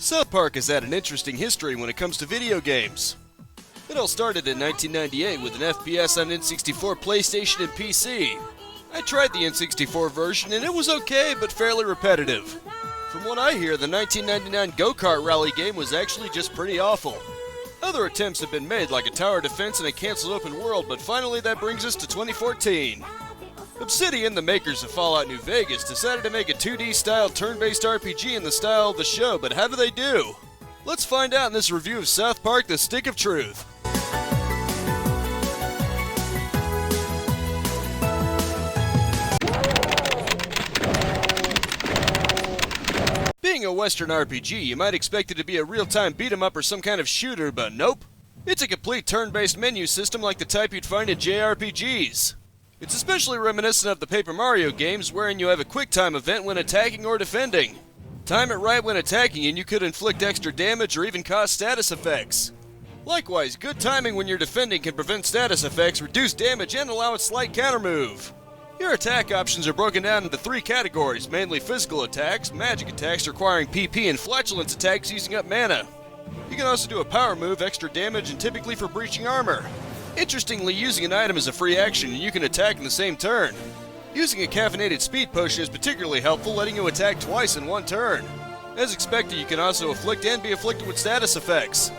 South Park has had an interesting history when it comes to video games. It all started in 1998 with an FPS on N64, PlayStation, and PC. I tried the N64 version and it was okay, but fairly repetitive. From what I hear, the 1999 Go-Kart Rally game was actually just pretty awful. Other attempts have been made, like a tower defense and a cancelled open world, but finally that brings us to 2014. Obsidian, the makers of Fallout New Vegas, decided to make a 2D-style turn-based RPG in the style of the show, but how do they do? Let's find out in this review of South Park: The Stick of Truth. Being a Western RPG, you might expect it to be a real-time beat-em-up or some kind of shooter, but nope. It's a complete turn-based menu system like the type you'd find in JRPGs. It's especially reminiscent of the Paper Mario games, wherein you have a quick-time event when attacking or defending. Time it right when attacking and you could inflict extra damage or even cause status effects. Likewise, good timing when you're defending can prevent status effects, reduce damage, and allow a slight counter-move. Your attack options are broken down into 3 categories, mainly physical attacks, magic attacks requiring PP, and flatulence attacks using up mana. You can also do a power move, extra damage, and typically for breaching armor. Interestingly, using an item is a free action and you can attack in the same turn. Using a caffeinated speed potion is particularly helpful, letting you attack twice in one turn. As expected, you can also afflict and be afflicted with status effects.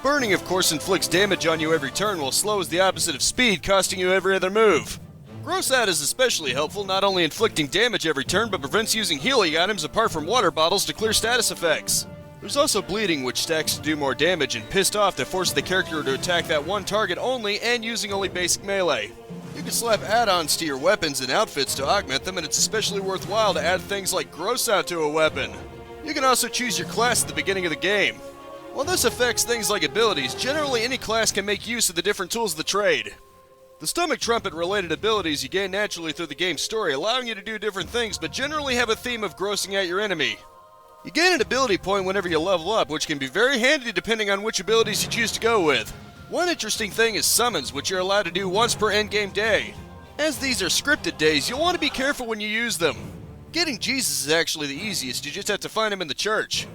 Burning, of course, inflicts damage on you every turn, while slow is the opposite of speed, costing you every other move. Gross Out is especially helpful, not only inflicting damage every turn, but prevents using healing items apart from water bottles to clear status effects. There's also Bleeding, which stacks to do more damage, and Pissed Off that forces the character to attack that one target only and using only basic melee. You can slap add-ons to your weapons and outfits to augment them, and it's especially worthwhile to add things like Gross Out to a weapon. You can also choose your class at the beginning of the game. While this affects things like abilities, generally any class can make use of the different tools of the trade. The Stomach Trumpet related abilities you gain naturally through the game's story, allowing you to do different things, but generally have a theme of grossing out your enemy. You gain an ability point whenever you level up, which can be very handy depending on which abilities you choose to go with. One interesting thing is summons, which you're allowed to do once per endgame day. As these are scripted days, you'll want to be careful when you use them. Getting Jesus is actually the easiest, you just have to find him in the church.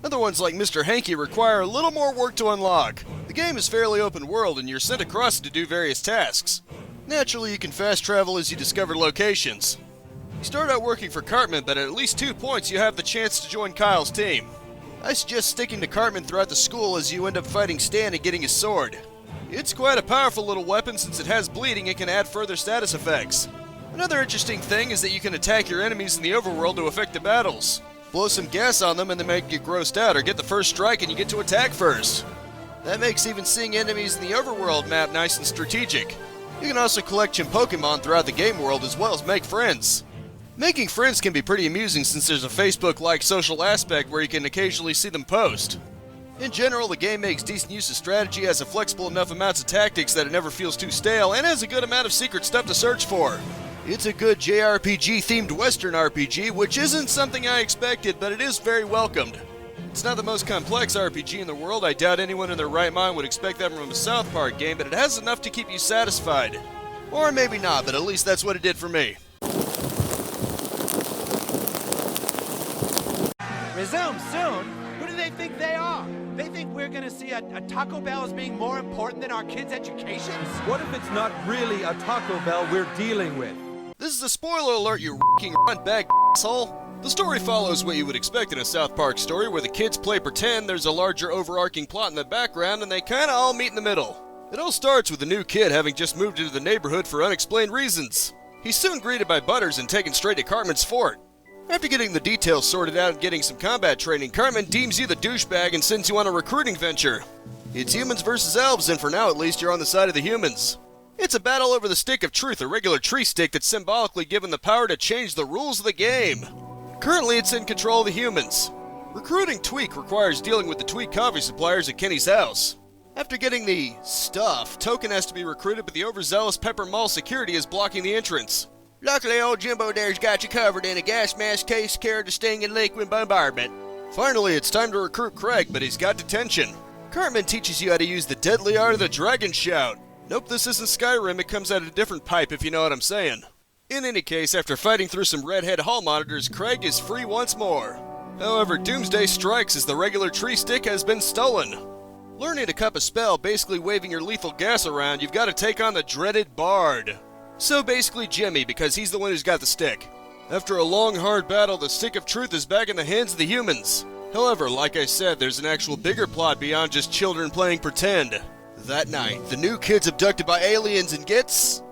Other ones like Mr. Hanky require a little more work to unlock. The game is fairly open world and you're sent across it to do various tasks. Naturally, you can fast travel as you discover locations. You start out working for Cartman, but at least 2 points you have the chance to join Kyle's team. I suggest sticking to Cartman throughout the school as you end up fighting Stan and getting his sword. It's quite a powerful little weapon since it has bleeding and can add further status effects. Another interesting thing is that you can attack your enemies in the overworld to affect the battles. Blow some gas on them and they might get grossed out, or get the first strike and you get to attack first. That makes even seeing enemies in the overworld map nice and strategic. You can also collect Pokemon throughout the game world as well as make friends. Making friends can be pretty amusing since there's a Facebook-like social aspect where you can occasionally see them post. In general, the game makes decent use of strategy, has a flexible enough amounts of tactics that it never feels too stale, and has a good amount of secret stuff to search for. It's a good JRPG-themed Western RPG, which isn't something I expected, but it is very welcomed. It's not the most complex RPG in the world. I doubt anyone in their right mind would expect that from a South Park game, but it has enough to keep you satisfied. Or maybe not, but at least that's what it did for me. Resume soon? Who do they think they are? They think we're gonna see a Taco Bell as being more important than our kids' educations? What if it's not really a Taco Bell we're dealing with? This is a spoiler alert, you f***ing runt-bag asshole. The story follows what you would expect in a South Park story, where the kids play pretend there's a larger overarching plot in the background and they kinda all meet in the middle. It all starts with the new kid having just moved into the neighborhood for unexplained reasons. He's soon greeted by Butters and taken straight to Cartman's fort. After getting the details sorted out and getting some combat training, Cartman deems you the douchebag and sends you on a recruiting venture. It's humans versus elves, and for now at least you're on the side of the humans. It's a battle over the Stick of Truth, a regular tree stick that's symbolically given the power to change the rules of the game. Currently it's in control of the humans. Recruiting Tweak requires dealing with the Tweak coffee suppliers at Kenny's house. After getting the stuff, Token has to be recruited, but the overzealous Pepper Mall security is blocking the entrance. Luckily, old Jimbo there's got you covered in a gas mask case carried to stinging liquid bombardment. Finally, it's time to recruit Craig, but he's got detention. Cartman teaches you how to use the deadly art of the Dragon Shout. Nope, this isn't Skyrim, it comes out of a different pipe if you know what I'm saying. In any case, after fighting through some redhead hall monitors, Craig is free once more. However, doomsday strikes as the regular tree stick has been stolen. Learning to cup a spell, basically waving your lethal gas around, you've got to take on the dreaded Bard. So basically Jimmy, because he's the one who's got the stick. After a long, hard battle, the Stick of Truth is back in the hands of the humans. However, like I said, there's an actual bigger plot beyond just children playing pretend. That night, the new kid's abducted by aliens and gets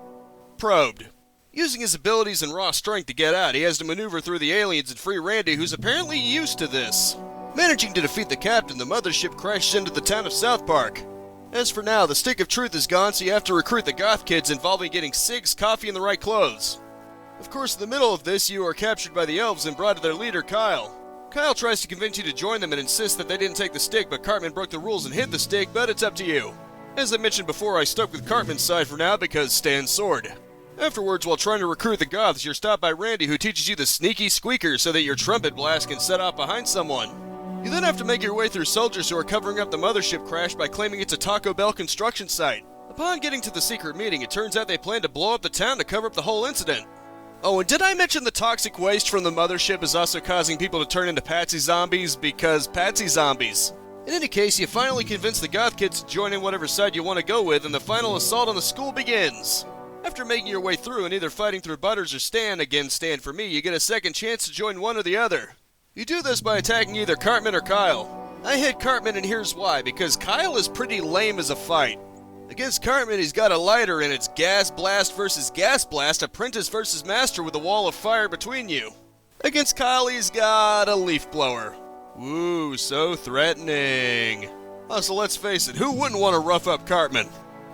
probed. Using his abilities and raw strength to get out, he has to maneuver through the aliens and free Randy, who's apparently used to this. Managing to defeat the captain, the mothership crashes into the town of South Park. As for now, the Stick of Truth is gone, so you have to recruit the goth kids involving getting cigs, coffee, and the right clothes. Of course, in the middle of this, you are captured by the elves and brought to their leader, Kyle. Kyle tries to convince you to join them and insists that they didn't take the stick, but Cartman broke the rules and hid the stick, but it's up to you. As I mentioned before, I stuck with Cartman's side for now because Stan's sword. Afterwards, while trying to recruit the goths, you're stopped by Randy, who teaches you the sneaky squeaker so that your trumpet blast can set off behind someone. You then have to make your way through soldiers who are covering up the mothership crash by claiming it's a Taco Bell construction site. Upon getting to the secret meeting, it turns out they plan to blow up the town to cover up the whole incident. Oh, and did I mention the toxic waste from the mothership is also causing people to turn into Patsy zombies because Patsy zombies? In any case, you finally convince the goth kids to join in whatever side you want to go with, and the final assault on the school begins. After making your way through and either fighting through Butters or Stan, again Stan for me, you get a second chance to join one or the other. You do this by attacking either Cartman or Kyle. I hit Cartman, and here's why, because Kyle is pretty lame as a fight. Against Cartman, he's got a lighter, and it's gas blast versus gas blast, apprentice versus master with a wall of fire between you. Against Kyle, he's got a leaf blower. Ooh, so threatening. Oh, so let's face it, who wouldn't want to rough up Cartman?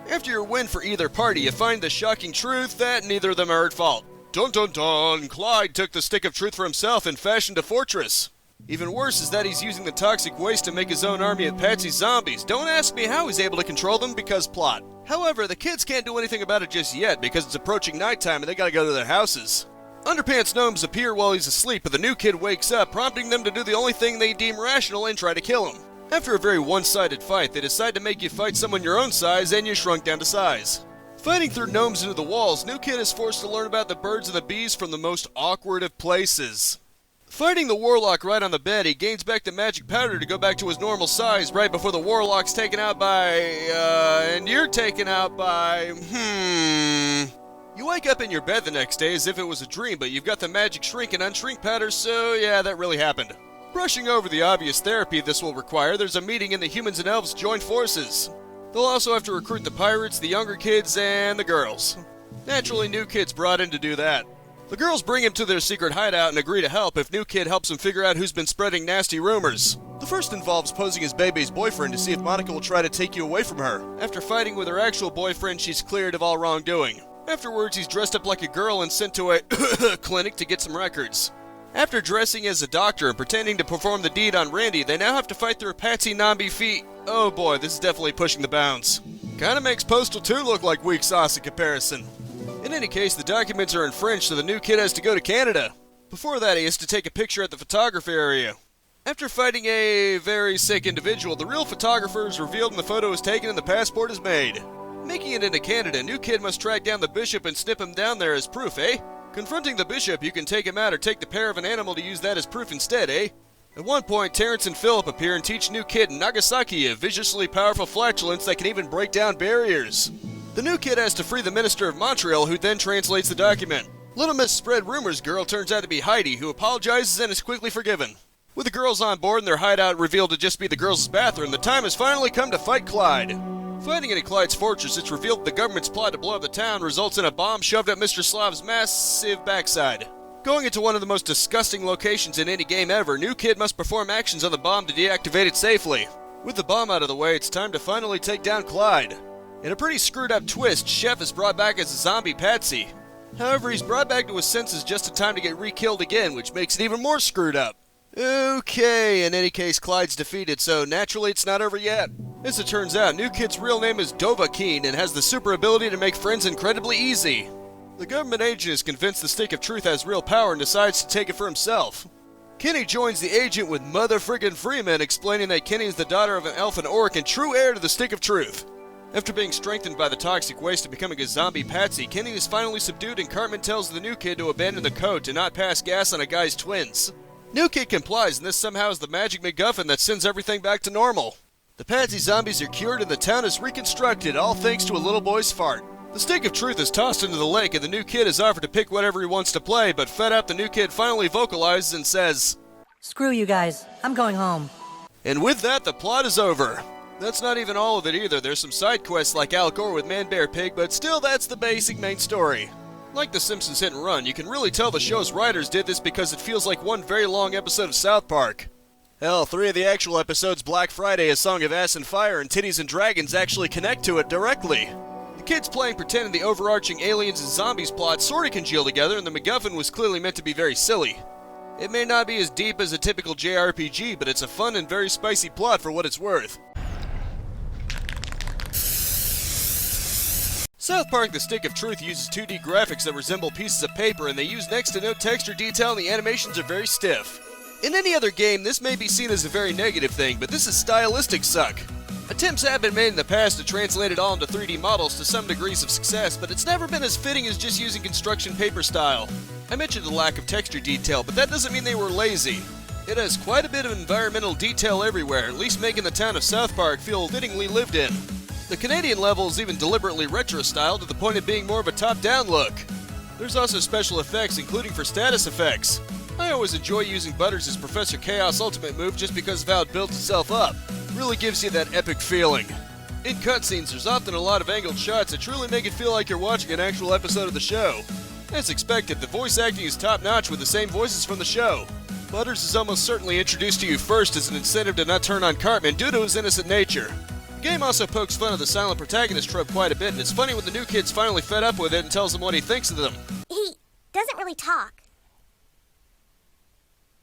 After your win for either party, you find the shocking truth that neither of them are at fault. Dun dun dun! Clyde took the Stick of Truth for himself and fashioned a fortress. Even worse is that he's using the toxic waste to make his own army of Patsy zombies. Don't ask me how he's able to control them, because plot. However, the kids can't do anything about it just yet because it's approaching nighttime and they gotta go to their houses. Underpants gnomes appear while he's asleep, but the new kid wakes up, prompting them to do the only thing they deem rational and try to kill him. After a very one-sided fight, they decide to make you fight someone your own size, and you shrunk down to size. Fighting through gnomes into the walls, new kid is forced to learn about the birds and the bees from the most awkward of places. Fighting the warlock right on the bed, he gains back the magic powder to go back to his normal size right before the warlock's taken out by, and you're taken out by, You wake up in your bed the next day as if it was a dream, but you've got the magic shrink and unshrink powder, so yeah, that really happened. Brushing over the obvious therapy this will require, there's a meeting and the humans and elves join forces. They'll also have to recruit the pirates, the younger kids, and the girls. Naturally, new kid's brought in to do that. The girls bring him to their secret hideout and agree to help if new kid helps him figure out who's been spreading nasty rumors. The first involves posing as Bebe's boyfriend to see if Monica will try to take you away from her. After fighting with her actual boyfriend, she's cleared of all wrongdoing. Afterwards, he's dressed up like a girl and sent to a clinic to get some records. After dressing as a doctor and pretending to perform the deed on Randy, they now have to fight through a Patsy Nambi feat. Oh boy, this is definitely pushing the bounds. Kinda makes Postal 2 look like weak sauce in comparison. In any case, the documents are in French, so the new kid has to go to Canada. Before that, he has to take a picture at the photography area. After fighting a very sick individual, the real photographer is revealed and the photo is taken and the passport is made. Making it into Canada, new kid must track down the bishop and snip him down there as proof, eh? Confronting the bishop, you can take him out or take the pair of an animal to use that as proof instead, eh? At one point, Terrence and Philip appear and teach new kid Nagasaki a viciously powerful flatulence that can even break down barriers. The new kid has to free the minister of Montreal, who then translates the document. Little Miss Spread Rumors girl turns out to be Heidi, who apologizes and is quickly forgiven. With the girls on board and their hideout revealed to just be the girls' bathroom, the time has finally come to fight Clyde. Fighting into Clyde's fortress, it's revealed that the government's plot to blow up the town results in a bomb shoved up Mr. Slav's massive backside. Going into one of the most disgusting locations in any game ever, new kid must perform actions on the bomb to deactivate it safely. With the bomb out of the way, it's time to finally take down Clyde. In a pretty screwed up twist, Chef is brought back as a zombie Patsy. However, he's brought back to his senses just in time to get re-killed again, which makes it even more screwed up. Okay, in any case, Clyde's defeated, so naturally it's not over yet. As it turns out, new kid's real name is Dovahkiin and has the super ability to make friends incredibly easy. The government agent is convinced the Stick of Truth has real power and decides to take it for himself. Kenny joins the agent with Mother Friggin' Freeman, explaining that Kenny is the daughter of an elf and orc and true heir to the Stick of Truth. After being strengthened by the toxic waste and becoming a zombie Patsy, Kenny is finally subdued and Cartman tells the new kid to abandon the code to not pass gas on a guy's twins. New Kid complies, and this somehow is the magic MacGuffin that sends everything back to normal. The Patsy zombies are cured and the town is reconstructed, all thanks to a little boy's fart. The stick of truth is tossed into the lake and the new kid is offered to pick whatever he wants to play, but fed up, the new kid finally vocalizes and says, Screw you guys, I'm going home. and with that, the plot is over. That's not even all of it either. There's some side quests like Al Gore with Man Bear Pig, but still that's the basic main story. Like The Simpsons Hit and Run, you can really tell the show's writers did this because it feels like one very long episode of South Park. Hell, 3 of the actual episodes, Black Friday, A Song of Ass and Fire, and Titties and Dragons, actually connect to it directly. The kids playing pretend in the overarching aliens and zombies plot sorta congeal together, and the MacGuffin was clearly meant to be very silly. It may not be as deep as a typical JRPG, but it's a fun and very spicy plot for what it's worth. South Park: The Stick of Truth uses 2D graphics that resemble pieces of paper, and they use next to no texture detail, and the animations are very stiff. In any other game, this may be seen as a very negative thing, but this is stylistic suck. Attempts have been made in the past to translate it all into 3D models to some degrees of success, but it's never been as fitting as just using construction paper style. I mentioned the lack of texture detail, but that doesn't mean they were lazy. It has quite a bit of environmental detail everywhere, at least making the town of South Park feel fittingly lived in. The Canadian level is even deliberately retro-styled to the point of being more of a top-down look. There's also special effects, including for status effects. I always enjoy using Butters' Professor Chaos ultimate move just because of how it builds itself up. Really gives you that epic feeling. In cutscenes, there's often a lot of angled shots that truly make it feel like you're watching an actual episode of the show. As expected, the voice acting is top-notch with the same voices from the show. Butters is almost certainly introduced to you first as an incentive to not turn on Cartman due to his innocent nature. The game also pokes fun at the silent protagonist trope quite a bit, and it's funny when the new kid's finally fed up with it and tells them what he thinks of them. He doesn't really talk.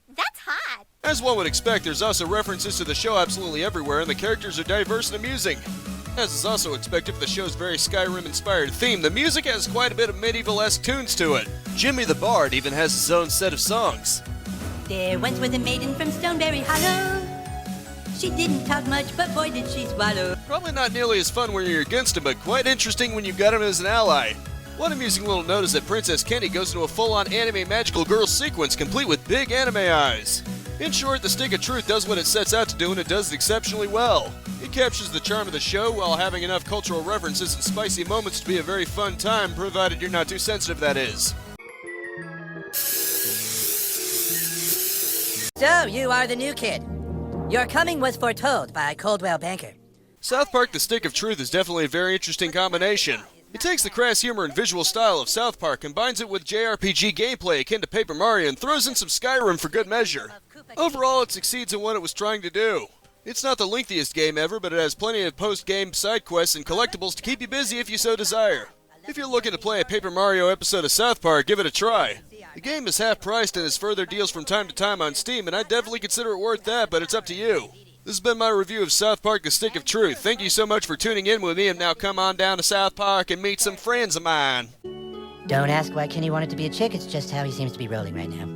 That's hot. As one would expect, there's also references to the show absolutely everywhere, and the characters are diverse and amusing. As is also expected for the show's very Skyrim-inspired theme, the music has quite a bit of medieval-esque tunes to it. Jimmy the Bard even has his own set of songs. There once was a maiden from Stoneberry Hollow. She didn't talk much, but boy did she swallow. Probably not nearly as fun when you're against him, but quite interesting when you've got him as an ally. One amusing little note is that Princess Kenny goes into a full-on anime magical girl sequence complete with big anime eyes. In short, The Stick of Truth does what it sets out to do, and it does it exceptionally well. It captures the charm of the show while having enough cultural references and spicy moments to be a very fun time, provided you're not too sensitive, that is. So, you are the new kid. Your coming was foretold by Coldwell Banker. South Park: The Stick of Truth is definitely a very interesting combination. It takes the crass humor and visual style of South Park, combines it with JRPG gameplay akin to Paper Mario, and throws in some Skyrim for good measure. Overall, it succeeds in what it was trying to do. It's not the lengthiest game ever, but it has plenty of post-game side quests and collectibles to keep you busy if you so desire. If you're looking to play a Paper Mario episode of South Park, give it a try. The game is half-priced and has further deals from time to time on Steam, and I definitely consider it worth that, but it's up to you. This has been my review of South Park: The Stick of Truth. Thank you so much for tuning in with me, and now come on down to South Park and meet some friends of mine. Don't ask why Kenny wanted to be a chick, it's just how he seems to be rolling right now.